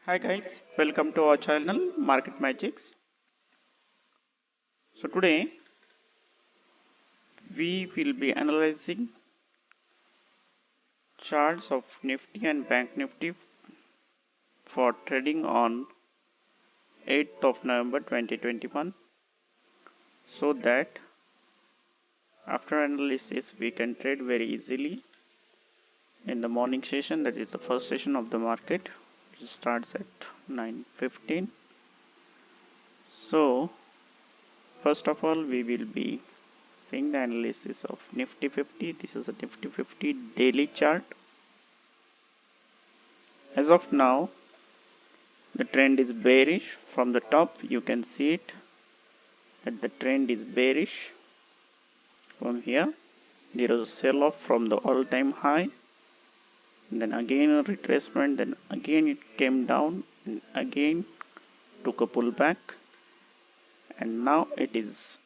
Hi guys, welcome to our channel Market Magix. So today we will be analyzing charts of Nifty and Bank Nifty for trading on 8th of November 2021 so that after analysis we can trade very easily in the morning session, that is the first session of the market, which starts at 9:15. So first of all we will be seeing the analysis of Nifty 50. This is a Nifty 50 daily chart. As of now, the trend is bearish. From the top, you can see it that the trend is bearish. From here, there is a sell off from the all-time high, then again a retracement, then again it came down, and again took a pullback, and now it is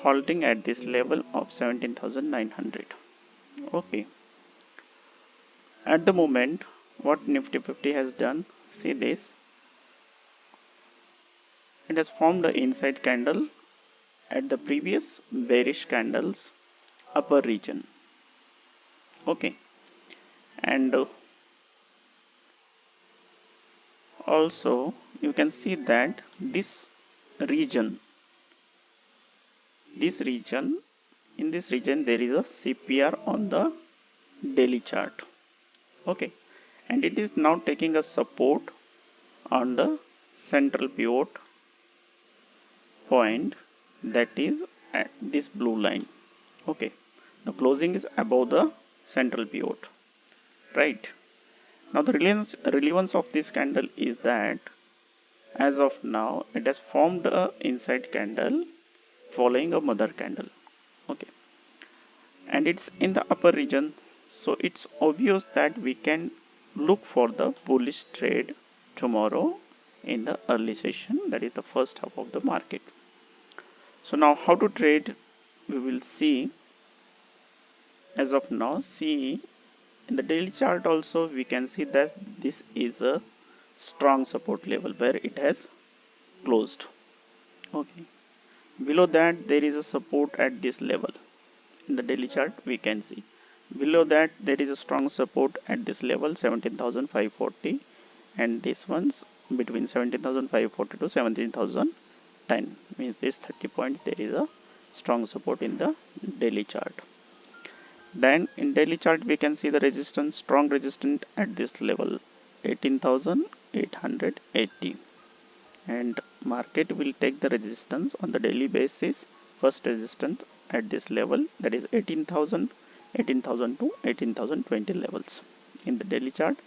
halting at this level of 17,900. Okay. At the moment, what Nifty 50 has done, see this, it has formed the inside candle at the previous bearish candle's upper region. Okay, and also you can see that this region, in this region there is a CPR on the daily chart. Okay, and it is now taking a support on the central pivot point, that is at this blue line. Okay, the closing is above the central pivot, right? Now the relevance of this candle is that as of now it has formed a inside candle following a mother candle. Okay, and it's in the upper region, so it's obvious that we can look for the bullish trade tomorrow in the early session, that is the first half of the market. So now how to trade we will see. As of now, see in the daily chart also we can see that this is a strong support level where it has closed. Okay, below that there is a support at this level. In the daily chart we can see below that there is a strong support at this level 17,540, and this one's between 17,540 to 17,010, means this 30 points there is a strong support in the daily chart. Then in daily chart we can see the resistance, strong resistance at this level 18,880, and market will take the resistance on the daily basis. First resistance at this level, that is 18,000 to 18,020 levels in the daily chart.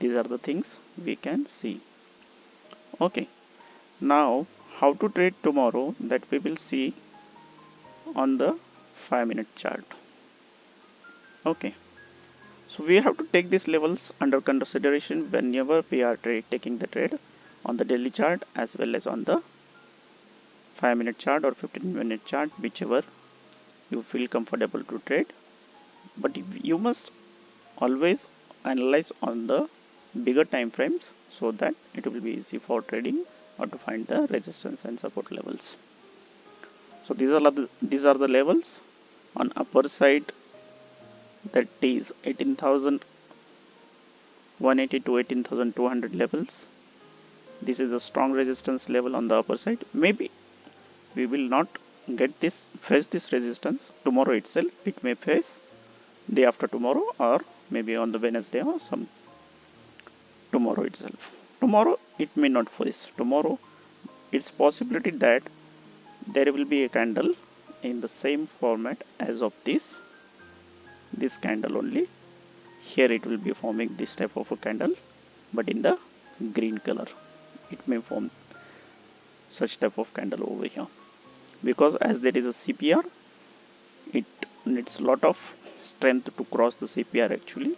These are the things we can see. Okay, now how to trade tomorrow, that we will see on the 5-minute chart. Okay, so we have to take these levels under consideration whenever we are taking the trade on the daily chart as well as on the 5-minute chart or 15-minute chart, whichever you feel comfortable to trade. But you must always analyze on the bigger time frames so that it will be easy for trading or to find the resistance and support levels. So these are the levels on upper side, that is 18,180 to 18,200 levels. This is a strong resistance level on the upper side. Maybe we will not get this, face this resistance tomorrow itself. It may face day after tomorrow, or maybe on the Wednesday or some tomorrow itself. Tomorrow it may not face. Tomorrow it's possibility that there will be a candle in the same format as of this candle only. Here it will be forming this type of a candle, but in the green color. It may form such type of candle over here, because as there is a CPR, it needs a lot of strength to cross the CPR actually.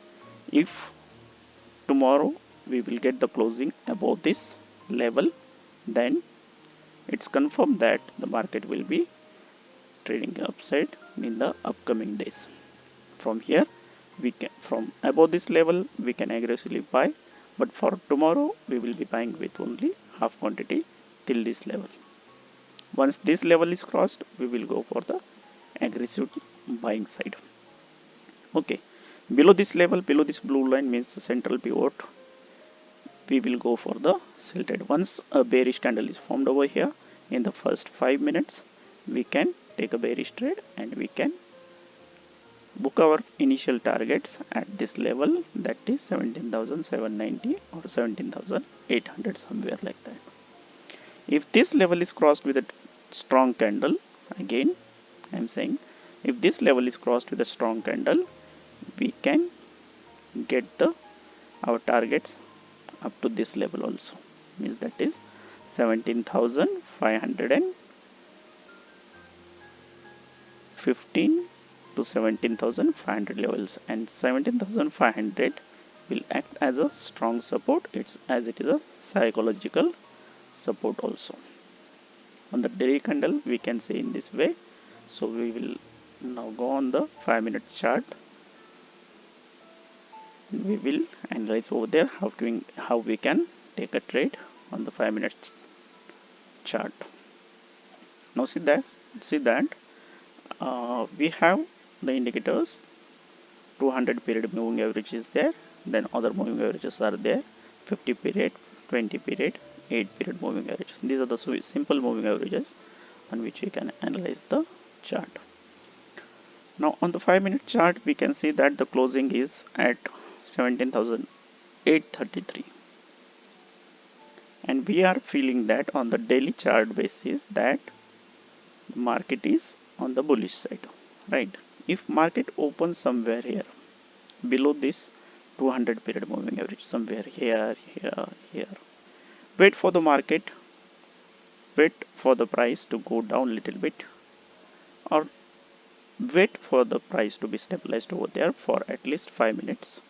If tomorrow we will get the closing above this level, then it's confirmed that the market will be trading upside in the upcoming days. From here we can, from above this level we can aggressively buy, but for tomorrow we will be buying with only half quantity till this level. Once this level is crossed, we will go for the aggressive buying side. Okay, below this level, below this blue line means the central pivot, we will go for the sell trade. Once a bearish candle is formed over here, in the first 5 minutes we can take a bearish trade and we can book our initial targets at this level, that is 17,790 or 17,800, somewhere like that. If this level is crossed with a strong candle, again I am saying, if this level is crossed with a strong candle, we can get our targets up to this level also, means that is 17,515 to 17,500 levels, and 17,500 will act as a strong support. It is a psychological support also. On the daily candle we can say in this way. So we will now go on the 5-minute chart. We will analyze over there how we can take a trade on the 5-minute chart. Now see that we have the indicators. 200 period moving average is there, then other moving averages are there, 50 period, 20 period, 8 period moving averages. These are the simple moving averages on which we can analyze the chart. Now on the 5-minute chart we can see that the closing is at 17,833, and we are feeling that on the daily chart basis that the market is on the bullish side, right? If market opens somewhere here below this 200 period moving average, somewhere here, wait for the market, wait for the price to go down a little bit, or wait for the price to be stabilized over there for at least 5 minutes.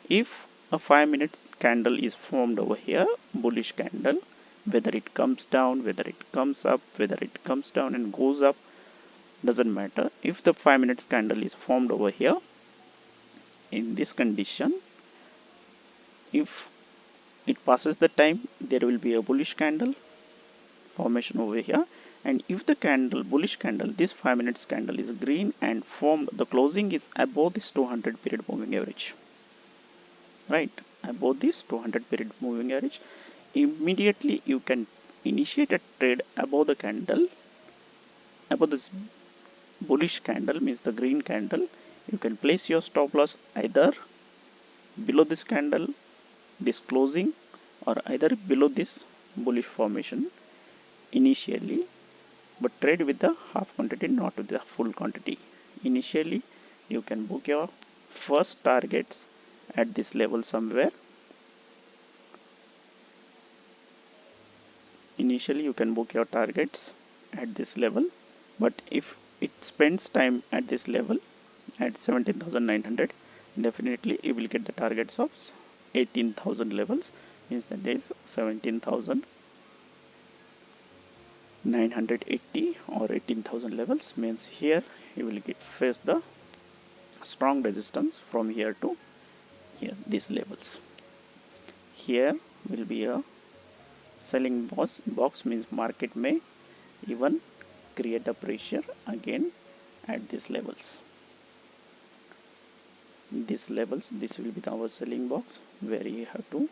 If a 5-minute candle is formed over here, bullish candle, whether it comes down, whether it comes up, whether it comes down and goes up, doesn't matter. If the 5-minute candle is formed over here, in this condition, if it passes the time, there will be a bullish candle formation over here, and if the bullish candle, this 5-minute candle is green and formed, the closing is above this 200 period moving average, right? Above this 200 period moving average, immediately you can initiate a trade above the candle, above this bullish candle, means the green candle. You can place your stop loss either below this candle, this closing, or either below this bullish formation initially, but trade with the half quantity, not with the full quantity. Initially you can book your first targets at this level somewhere. Initially you can book your targets at this level, but if it spends time at this level at 17,900, definitely you will get the targets of 18,000 levels, means that is 17,980 or 18,000 levels, means here you will face the strong resistance from here to here, these levels. Here will be a selling box, means market may even create a pressure again at these levels. This will be our selling box, where you have to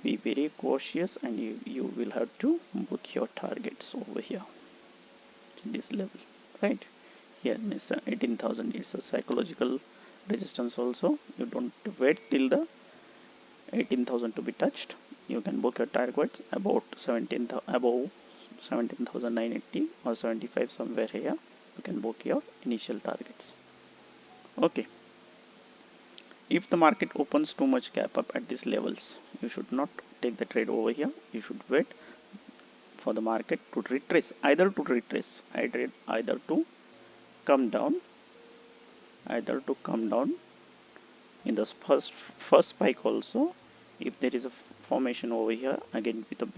be very cautious, and you will have to book your targets over here, this level, right? Here means 18,000 is a psychological resistance also. You don't wait till the 18,000 to be touched. You can book your targets above 17,980 or 75, somewhere here. You can book your initial targets. Okay. If the market opens too much gap up at these levels, you should not take the trade over here. You should wait for the market to retrace, either to come down, in the first spike also. If there is a formation over here again with a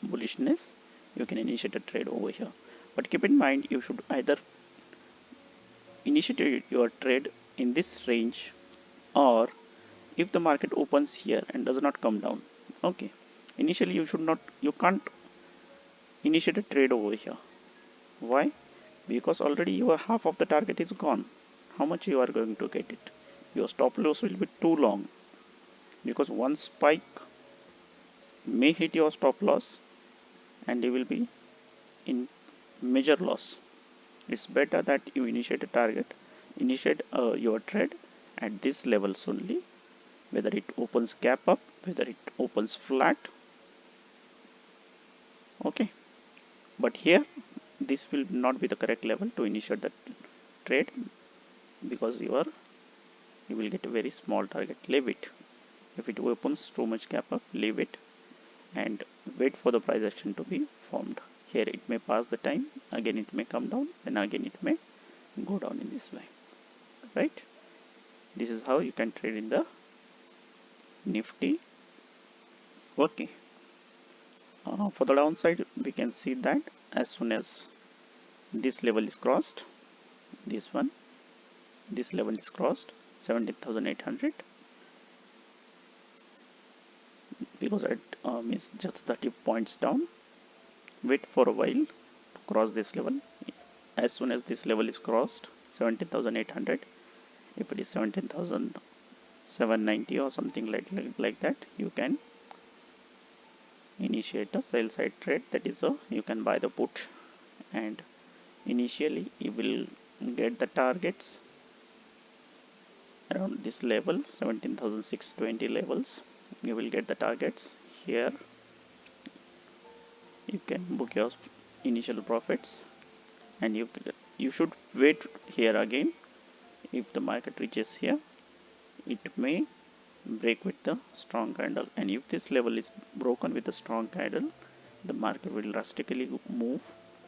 bullishness, you can initiate a trade over here. But keep in mind, you should either initiate your trade in this range, or if the market opens here and does not come down, okay, initially you can't initiate a trade over here. Why? Because already your half of the target is gone. How much you are going to get it? Your stop loss will be too long, because one spike may hit your stop loss and you will be in major loss. It's better that you initiate a target, initiate your trade at this levels only, whether it opens gap up, whether it opens flat, okay. But here this will not be the correct level to initiate the trade, because you will get a very small target. Leave it. If it opens too much gap up, leave it and wait for the price action to be formed. Here it may pass the time, again it may come down, and again it may go down in this way, right? This is how you can trade in the Nifty. Okay. For the downside, we can see that as soon as this level is crossed, this level is crossed, 17,800, because it means just 30 points down. Wait for a while to cross this level. As soon as this level is crossed, 17,800, if it is 17,790 or something like that, you can initiate a sell side trade. That is, you can buy the put, and initially you will get the targets around this level, 17,620 levels. You will get the targets here. You can book your initial profits, and you should wait here again. If the market reaches here, it may break with the strong candle, and if this level is broken with a strong candle, the market will drastically move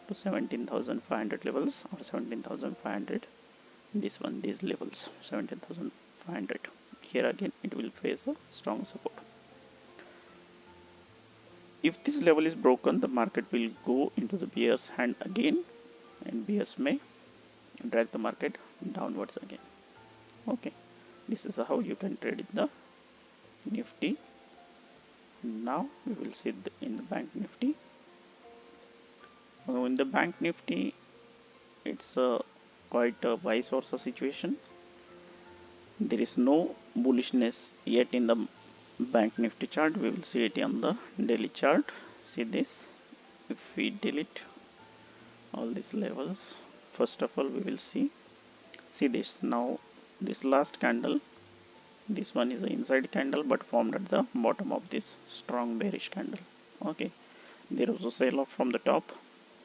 to 17,500 levels or 17,500. These levels, 17,500. Here again it will face a strong support. If this level is broken, the market will go into the bear's hand again, and bears may drag the market downwards again. Okay, this is how you can trade in the Nifty. Now we will see in the Bank Nifty. In the Bank Nifty, it's quite a vice versa situation. There is no bullishness yet in the Bank Nifty chart. We will see it on the daily chart. See this. If we delete all these levels, first of all we will see this. Now this last candle, this one is an inside candle but formed at the bottom of this strong bearish candle. Okay, there was a sell off from the top,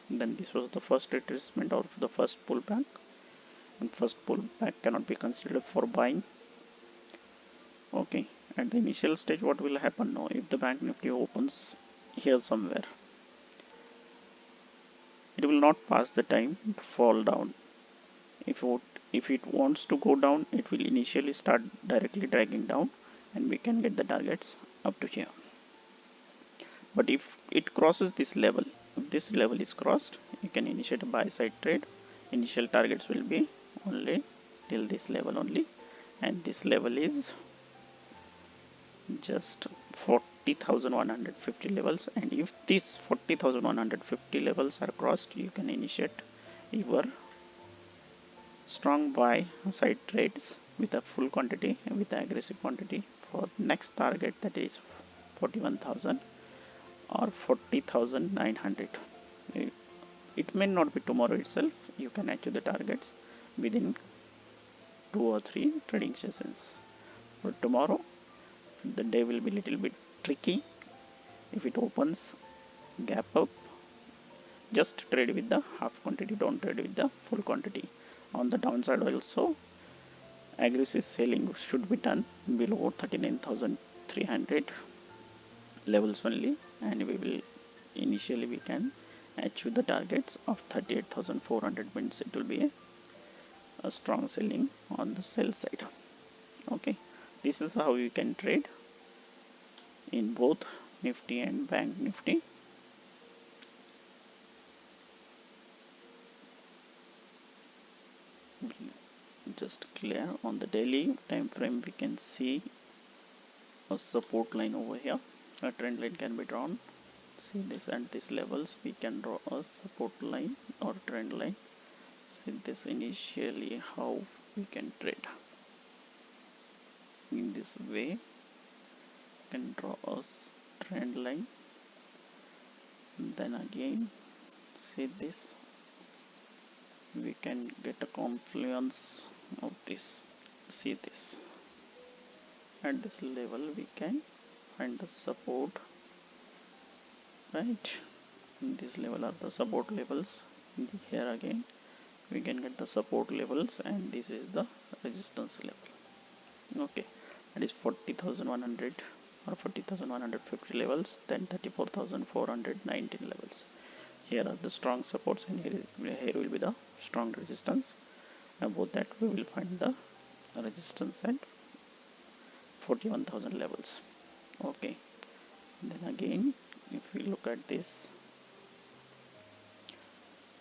then this was the first retracement or the first pullback, and first pullback cannot be considered for buying. Okay, at the initial stage, what will happen now? If the Bank Nifty opens here somewhere, it will not pass the time to fall down. If it wants to go down, it will initially start directly dragging down, and we can get the targets up to here. But if it crosses this level, if this level is crossed, you can initiate a buy side trade. Initial targets will be only till this level only, and this level is just 40,150 levels, and if these 40,150 levels are crossed, you can initiate your strong buy side trades with a full quantity and with aggressive quantity for next target, that is 41,000 or 40,900. It may not be tomorrow itself. You can achieve the targets within 2 or 3 trading sessions. For tomorrow, the day will be little bit tricky. If it opens gap up, just trade with the half quantity, don't trade with the full quantity. On the downside also, aggressive selling should be done below 39,300 levels only, and initially we can achieve the targets of 38,400, means it will be a strong selling on the sell side. Okay, this is how you can trade in both Nifty and Bank Nifty. Just clear on the daily time frame, we can see a support line over here. A trend line can be drawn. See this, at these levels we can draw a support line or trend line. See this, initially how we can trade. In this way we can draw a trend line, then again see this, we can get a confluence of this. See this, at this level we can find the support, right? This level are the support levels. Here again we can get the support levels, and this is the resistance level. Okay, that is 40,100 or 40,150 levels, then 34,419 levels. Here are the strong supports, and here will be the strong resistance. Above that we will find the resistance at 41,000 levels. Okay, then again if we look at this,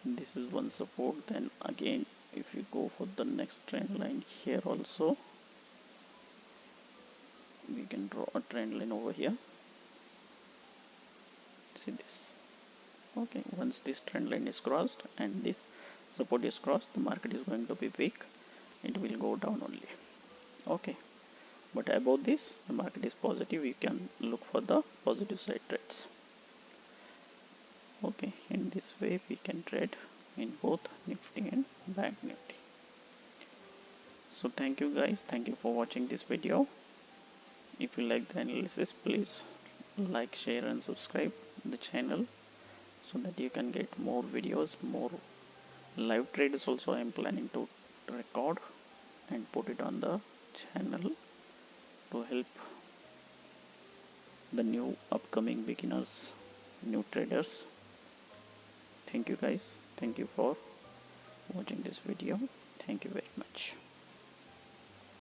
this is one support. Then again if you go for the next trend line, here also we can draw a trend line over here. See this. Okay, once this trend line is crossed and this support is crossed, the market is going to be weak, it will go down only. Okay, but above this the market is positive, we can look for the positive side trades. Okay, in this way we can trade in both Nifty and Bank Nifty. So thank you guys, thank you for watching this video. If you like the analysis, please like, share and subscribe the channel so that you can get more videos, more live trades also I am planning to record and put it on the channel to help the new upcoming beginners, new traders. Thank you guys, thank you for watching this video. Thank you very much.